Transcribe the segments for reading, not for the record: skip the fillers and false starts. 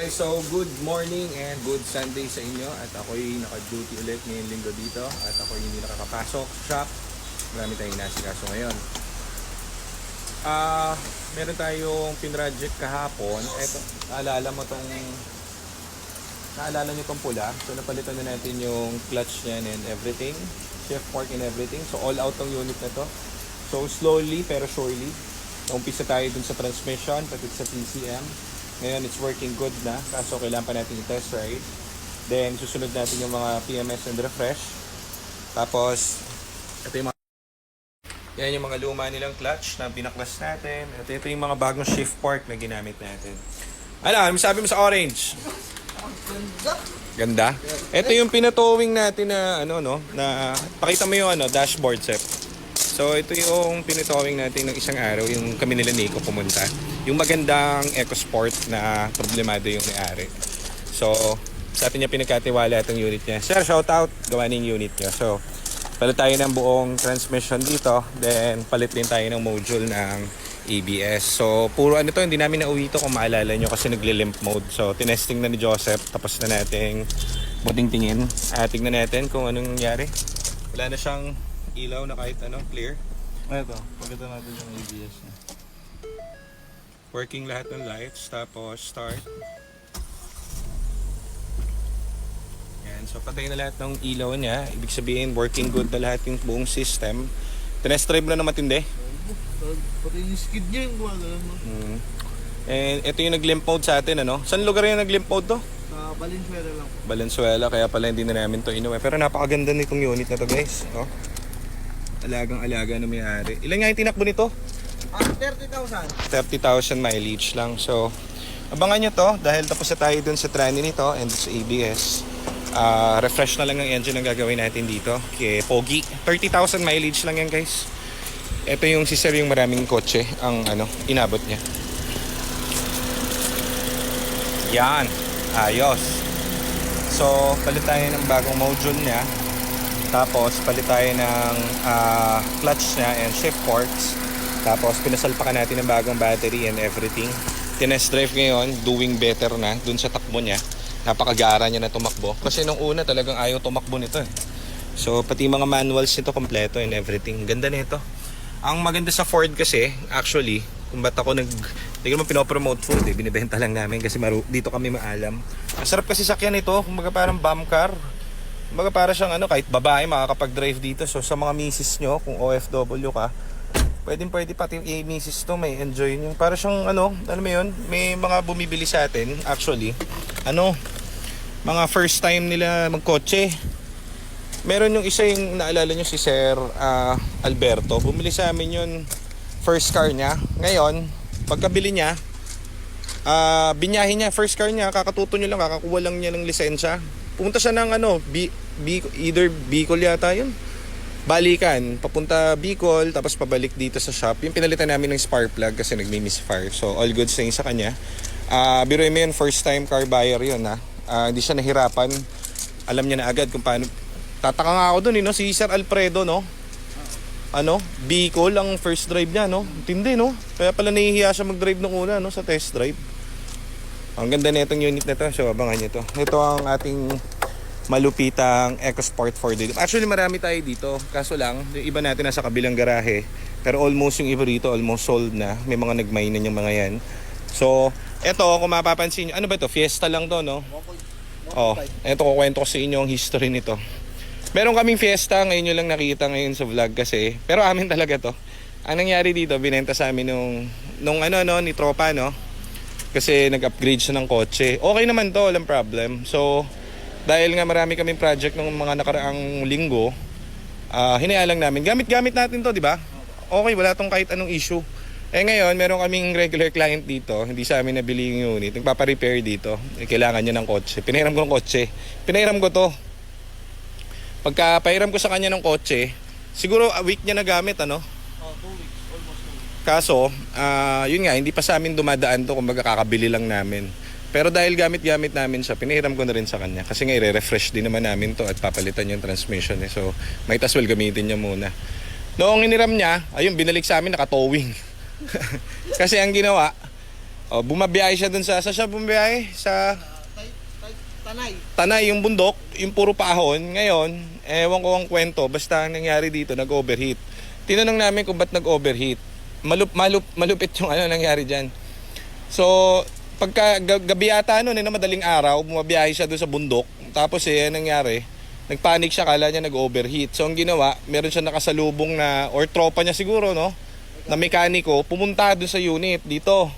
Okay, so good morning and good Sunday sa inyo at ako'y naka-duty ulit ngayong linggo dito at ako'y hindi nakakapasok sa shop. Marami tayong nasikaso ngayon. Meron tayong pinroject kahapon. Eto, naalala nyo tong pula. So napalitan na natin yung clutch niyan and everything, shift fork and everything. So all out tong unit na to. So slowly pero surely, umpisa tayo dun sa transmission pati sa PCM. Ngayon, it's working good na. Kaso, kailangan pa natin i-test ride. Then, susunod natin yung mga PMS and refresh. Tapos, ito yung mga... Yan yung mga luma nilang clutch na binaklas natin. At ito yung mga bagong shift fork na ginamit natin. Ano sabi mo sa orange? Ganda? Ito yung pinatowing natin na, na... Pakita mo yung dashboard set. So, ito yung pinatowing natin ng isang araw, yung kami nila Nico pumunta. Yung magandang EcoSport na problemado yung may-ari. So, sa atin niya pinagkatiwala itong unit niya. Sir, shout out, gawa ng unit niya. So, palit tayo ng buong transmission dito. Then, palit din tayo ng module ng ABS. So, puro to, hindi namin nauwi ito kung maalala nyo kasi nagli-limp mode. So, tinesting na ni Joseph. Tapos na nating buting tingin. Tignan natin kung anong nangyari. Wala na siyang ilaw na kahit clear. Ito, pagkita natin yung ABS niya. Working lahat ng lights, tapos start. Yan, so patay na lahat ng ilaw niya. Ibig sabihin, working good na lahat yung buong system. Tinest drive na matindi. Pati yung skid niya yung gumagano. And ito yung nag-limp mode sa atin, Saan lugar yung nag-limp mode to? Sa Valenzuela lang. Valenzuela, kaya pala hindi na namin to inuwi. Pero napakaganda nitong unit na to, guys. Alagang-alaga na may-ari. Ilan nga yung tinakbo nito? 30,000. 30,000 mileage lang. So, abangan nyo to dahil tapos na tayo dun sa tranny nito and sa ABS. Refresh na lang ang engine ang gagawin natin dito. Kay Pogi. 30,000 mileage lang yan, guys. Ito yung si Sir yung maraming kotse ang inabot niya. Yan. Ayos. So, palit tayo ng bagong module niya. Tapos, palit tayo ng clutch niya and shift forks. Tapos, pinasalpakan natin ng bagong battery and everything. Tinest drive ngayon, doing better na dun sa takbo niya. Napakagara niya na tumakbo. Kasi nung una talagang ayaw tumakbo nito eh. So, pati mga manuals nito kompleto and everything. Ganda nito. Ang maganda sa Ford kasi, actually, kung ba't ako hindi ko naman pinopromote Ford eh. Binibenta lang namin kasi dito kami maalam. Ang sarap kasi sakyan ito. Kumbaga parang bomb car. Kumbaga para siyang kahit babae makakapag-drive dito. So sa mga misis nyo, kung OFW ka, pwede pati yung misis to, may enjoy nyo. Para siyang alam mo yun, may mga bumibili sa atin, actually, mga first time nila magkotse. Meron yung isa yung naalala nyo si Sir Alberto, bumili sa amin yun, first car niya. Ngayon, pagkabili niya, binyahin niya, first car niya, kakatuto nyo lang, kakakuha lang niya ng lisensya. Pumunta siya ng either Bicol yata yun. Balikan, papunta Bicol, tapos pabalik dito sa shop. Yung pinalitan namin ng spark plug kasi nagmi-misfire. So all goods na yun sa kanya. Biruin mo yun, first time car buyer yun hindi siya nahirapan. Alam niya na agad kung paano. Tataka nga ako dun si Sir Alfredo Bicol ang first drive niya Tindi Kaya pala nahihiya siya mag-drive nung una sa test drive. Ang ganda na itong unit na to. So abangan nyo to. Ito ang ating malupitang EcoSport 4 dito. Actually marami tayo dito. Kaso lang, yung iba natin nasa kabilang garahe. Pero almost yung iba rito, almost sold na. May mga nagmainan yung mga yan. So, ito kung mapapansin nyo. Ano ba ito? Fiesta lang to, ito kukwento ko sa inyo ang history nito. Meron kaming Fiesta. Ngayon nyo lang nakita ngayon sa vlog kasi. Pero amin talaga to. Ang nangyari dito, binenta sa amin ni Tropa, kasi nag-upgrade siya ng kotse. Okay naman to, walang problem. So, dahil nga marami kaming project ng mga nakaraang linggo, hinayaan lang namin. Gamit-gamit natin to, di ba? Okay, wala tong kahit anong issue. Ngayon, meron kaming regular client dito. Hindi sa amin nabili yung unit. Nagpapa-repair dito. Kailangan niya ng kotse. Pinahiram ko ng kotse. Pinahiram ko to. Pagka pahiram ko sa kanya ng kotse, siguro a week niya na gamit, 2 weeks, almost 2 weeks. Kaso, yun nga, hindi pa sa amin dumadaan to, kumbaga kakabili lang namin. Pero dahil gamit-gamit namin siya, pinahiram ko na rin sa kanya. Kasi nga i-refresh din naman namin to at papalitan yung transmission So, might as well gamitin niya muna. Noong iniram niya, ayun, binalik sa amin, naka-towing. Kasi ang ginawa, O, bumabiyahe siya dun sa siya bumabiyahe? Sa Tanay. Tanay, yung bundok, yung puro paahon. Ngayon, ewan ko ang kwento, basta ang nangyari dito, nag-overheat. Tinanong namin kung ba't nag-overheat. Malupit yung nangyari dyan. So, pagka gabi yata na madaling araw, bumabiyahe siya doon sa bundok. Tapos nangyari, nagpanic siya, kala niya nag-overheat. So, ang ginawa, meron siya nakasalubong na, or tropa niya siguro, no? Na mekaniko, pumunta doon sa unit dito.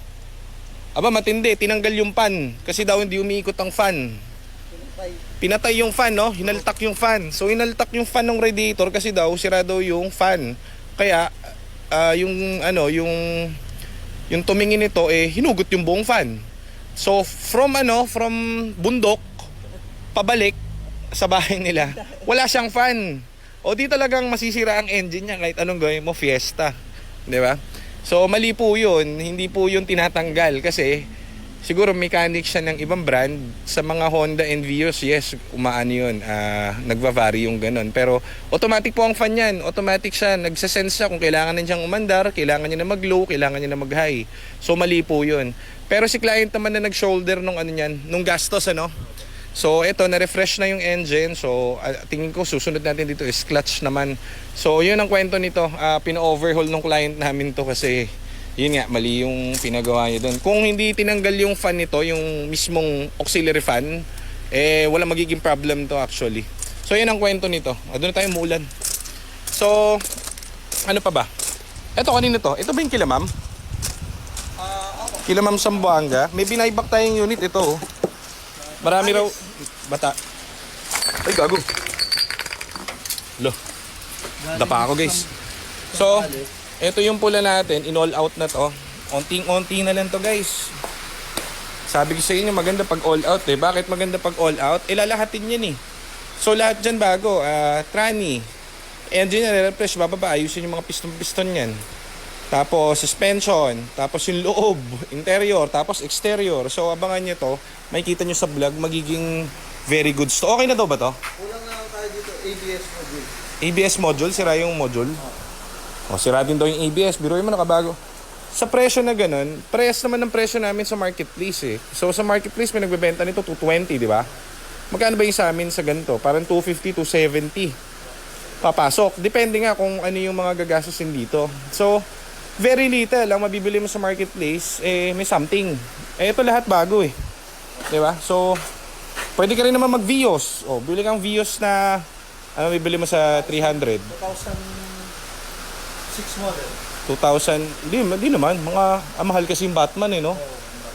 Aba, matindi, tinanggal yung fan. Kasi daw hindi umiikot ang fan. Pinatay yung fan, no? Hinaltak yung fan. So, hinaltak yung fan ng radiator kasi daw sira daw yung fan. Kaya, yung tumingin nito, hinugot yung buong fan. So, from bundok, pabalik sa bahay nila, wala siyang fan. O di talagang masisira ang engine niya kahit anong gawin mo, fiesta. Di ba? So, mali po yun. Hindi po yun tinatanggal kasi siguro mechanic siya ng ibang brand. Sa mga Honda and Vios, yes, umaano yun. Nagva-vary yung ganun. Pero automatic po ang fan yan. Automatic siya. Nagsasense siya kung kailangan na siyang umandar, kailangan niya na mag-low, kailangan niya na mag-high. So mali po yun. Pero si client naman na nag-shoulder nung nung gastos, So ito, na-refresh na yung engine. So tingin ko susunod natin dito is clutch naman. So yun ang kwento nito. Pina-overhaul ng client namin to kasi yun nga, mali yung pinagawa niya doon. Kung hindi tinanggal yung fan nito, yung mismong auxiliary fan, wala magiging problem to actually. So yun ang kwento nito. Doon na tayo muulan. So, ano pa ba? Ito, kanino to? Ito ba yung kila ma'am? Kila ma'am Sambuanga. May binaybak tayong unit ito. Marami raw. Bata. Ay, gago. Lo. Dapa ako, guys. So, ito yung pula natin, in all out na to. Onting-onti na lang to, guys. Sabi ko sa inyo, maganda pag all out eh. Bakit maganda pag all out? Ilalahatin yan eh. So lahat dyan bago, tranny, engine na refresh, bababa, ayusin yung mga piston yan. Tapos suspension, tapos yung loob, interior, tapos exterior. So abangan nyo to, makikita nyo sa vlog, magiging very good. So okay na daw ba to? Kulang na lang tayo dito, ABS module. ABS module, sira yung module. O, sira din daw yung ABS, biruin mo nakabago. Sa presyo na ganun, press naman ng presyo namin sa marketplace eh. So sa marketplace may nagbebenta nito 220, di ba? Magkano ba yung sa amin sa ganito? Parang 250, 270. Papasok. Depende nga kung ano yung mga gagastusin dito. So, very little ang mabibili mo sa marketplace, may something. Ito lahat bago eh. Di ba? So, pwede ka rin naman mag-Vios. O, bili kang Vios na, bibili mo sa 300. 2006 model. 2,000, di naman. Mahal kasi yung Batman no?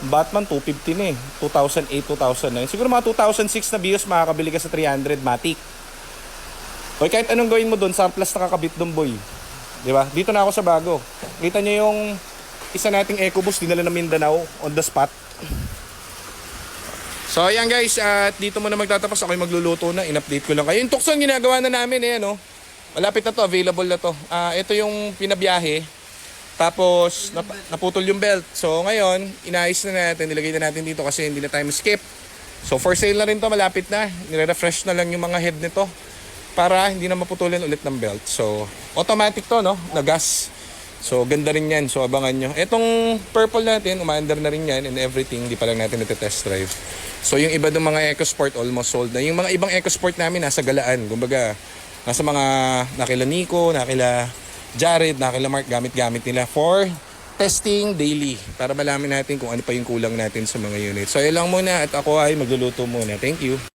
Batman 250 na 2008, 2009. Siguro mga 2006 na Vios makakabili ka sa 300 Matic. O kahit anong gawin mo doon, surplus nakakabit doon boy. Di ba? Dito na ako sa bago. Kita nyo yung isa nating EcoBoost dinala na Mindanao on the spot. So ayan guys, at dito muna magtatapos. Ako'y magluluto na, in-update ko lang kayo. Yung tukson ginagawa na namin malapit na to, available na to. Ito yung pinabiyahe. Tapos naputol yung belt. So ngayon, inayos na natin, nilagay na natin dito kasi hindi na tayo skip. So for sale na rin to, malapit na. Nire-refresh na lang yung mga head nito para hindi na maputulan ulit ng belt. So automatic to na gas. So ganda rin yan. So abangan nyo. Etong purple natin, umaandar na rin yan and everything. Di pa lang natin nati-test drive. So yung iba ng mga EcoSport almost sold na. Yung mga ibang EcoSport namin nasa galaan. Kumbaga, nasa mga nakila Nico, nakila Jared, nakila Mark, gamit-gamit nila for testing daily. Para malaman natin kung ano pa yung kulang natin sa mga units. So yun lang muna at ako ay magluluto muna. Thank you.